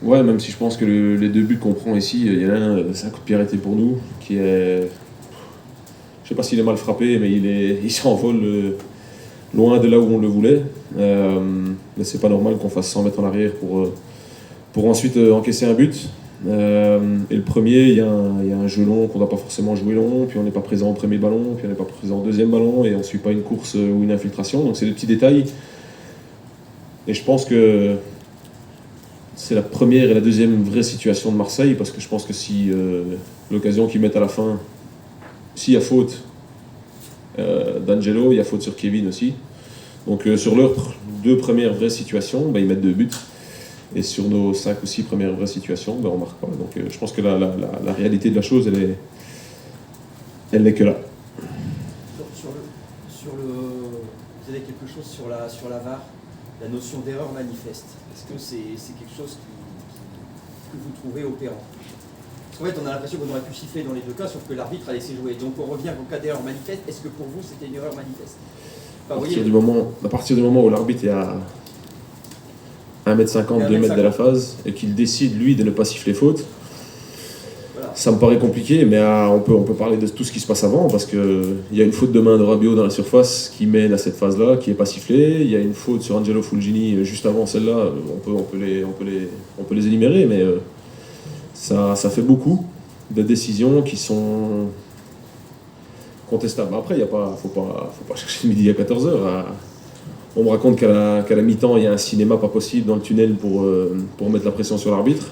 Ouais, même si je pense que les deux buts qu'on prend ici, il y en a un, c'est un coup de pied arrêté pour nous, qui est. Je sais pas s'il est mal frappé, mais il s'envole loin de là où on le voulait. Mais c'est pas normal qu'on fasse 100 mètres en arrière pour ensuite encaisser un but. Et le premier, il y a un jeu long qu'on ne doit pas forcément jouer long, puis on n'est pas présent au premier ballon, puis on n'est pas présent au deuxième ballon, et on ne suit pas une course ou une infiltration. Donc c'est des petits détails. Et je pense que c'est la première et la deuxième vraie situation de Marseille, parce que je pense que si l'occasion qu'ils mettent à la fin, s'il y a faute d'Angelo, il y a faute sur Kevin aussi. Donc sur leurs deux premières vraies situations, ils mettent deux buts. Et sur nos 5 ou 6 premières vraies situations, on ne marque pas. Donc je pense que la réalité de la chose, elle n'est que là. Vous avez quelque chose sur la VAR, la notion d'erreur manifeste. Est-ce que c'est quelque chose que vous trouvez opérant? Parce qu'en fait, on a l'impression qu'on aurait pu siffler dans les deux cas, sauf que l'arbitre a laissé jouer. Donc on revient au cas d'erreur manifeste. Est-ce que pour vous, c'était une erreur manifeste? À partir du moment où l'arbitre est à 1m50, 2 mètres de la phase, et qu'il décide, lui, de ne pas siffler faute, voilà. Ça me paraît compliqué, mais on peut parler de tout ce qui se passe avant, parce qu'il y a une faute de main de Rabiot dans la surface qui mène à cette phase-là, qui n'est pas sifflée. Il y a une faute sur Angelo Fulgini juste avant celle-là. On peut les énumérer, mais ça fait beaucoup de décisions qui sont contestables. Après, faut pas chercher midi à 14h. On me raconte qu'à la mi-temps, il y a un cinéma pas possible dans le tunnel pour mettre la pression sur l'arbitre.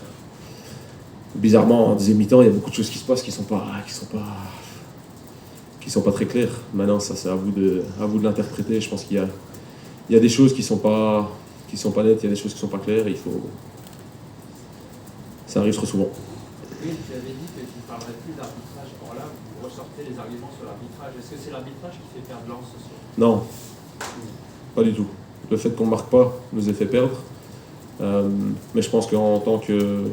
Bizarrement, en deuxième mi-temps, il y a beaucoup de choses qui se passent qui sont pas très claires. Maintenant, ça, c'est à vous de l'interpréter. Je pense qu'il y a des choses qui sont pas nettes, il y a des choses qui sont pas claires. Ça arrive trop souvent. Oui, tu avais dit que tu ne parlerais plus d'arbitrage. Or là, vous ressortez les arguments sur l'arbitrage. Est-ce que c'est l'arbitrage qui fait perdre Lens ce soir? Non. Pas du tout. Le fait qu'on ne marque pas nous a fait perdre. Mais je pense qu'en tant que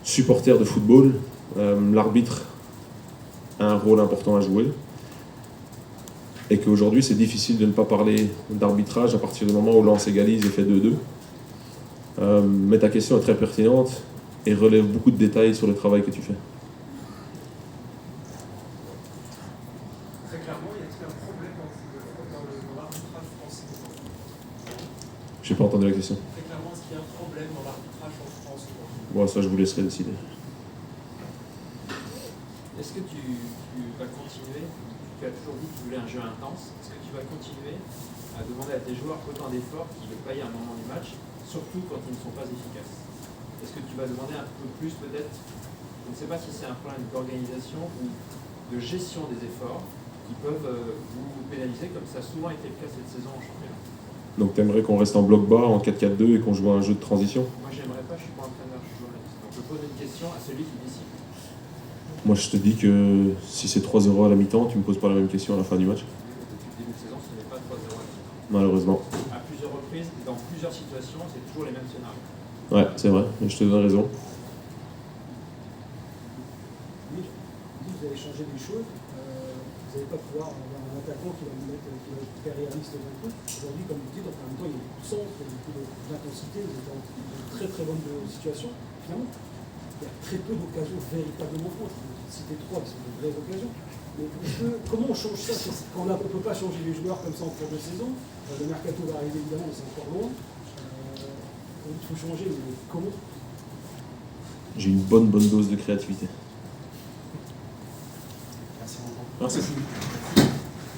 supporter de football, l'arbitre a un rôle important à jouer. Et qu'aujourd'hui, c'est difficile de ne pas parler d'arbitrage à partir du moment où Lens égalise et fait 2-2. Mais ta question est très pertinente et relève beaucoup de détails sur le travail que tu fais. J'ai pas entendu la question. Très clairement, est-ce qu'il y a un problème dans l'arbitrage en France? Bon, ça, je vous laisserai décider. Est-ce que tu vas continuer? Tu as toujours dit que tu voulais un jeu intense. Est-ce que tu vas continuer à demander à tes joueurs autant d'efforts qu'ils le payent à un moment du match, surtout quand ils ne sont pas efficaces? Est-ce que tu vas demander un peu plus peut-être? Je ne sais pas si c'est un problème d'organisation ou de gestion des efforts qui peuvent vous pénaliser, comme ça a souvent été le cas cette saison en championnat. Donc tu aimerais qu'on reste en bloc bas, en 4-4-2 et qu'on joue à un jeu de transition? Moi j'aimerais pas, je suis pas entraîneur, je suis journaliste. Donc je pose une question à celui qui décide. Moi je te dis que si c'est 3-0 à la mi-temps, tu me poses pas la même question à la fin du match. Depuis le début de saison, ce n'est pas 3-0 à la mi-temps. Malheureusement. À plusieurs reprises, dans plusieurs situations, c'est toujours les mêmes scénarios. Ouais, c'est vrai, je te donne raison. Oui, vous avez changé des choses. Vous n'allez pas pouvoir avoir un attaquant qui va être très réaliste d'un coup. Aujourd'hui, comme vous dites, en même temps, il y a beaucoup de centre, il y a beaucoup d'intensité, vous êtes dans une très très bonne situation. Finalement, il y a très peu d'occasions véritablement contre. Vous citez 3 qui sont de vraies occasions. Mais comment on change ça quand on ne peut pas changer les joueurs comme ça en cours de saison? Le mercato va arriver évidemment, mais c'est encore loin. Il faut changer, mais comment? J'ai une bonne dose de créativité. Merci beaucoup. Merci.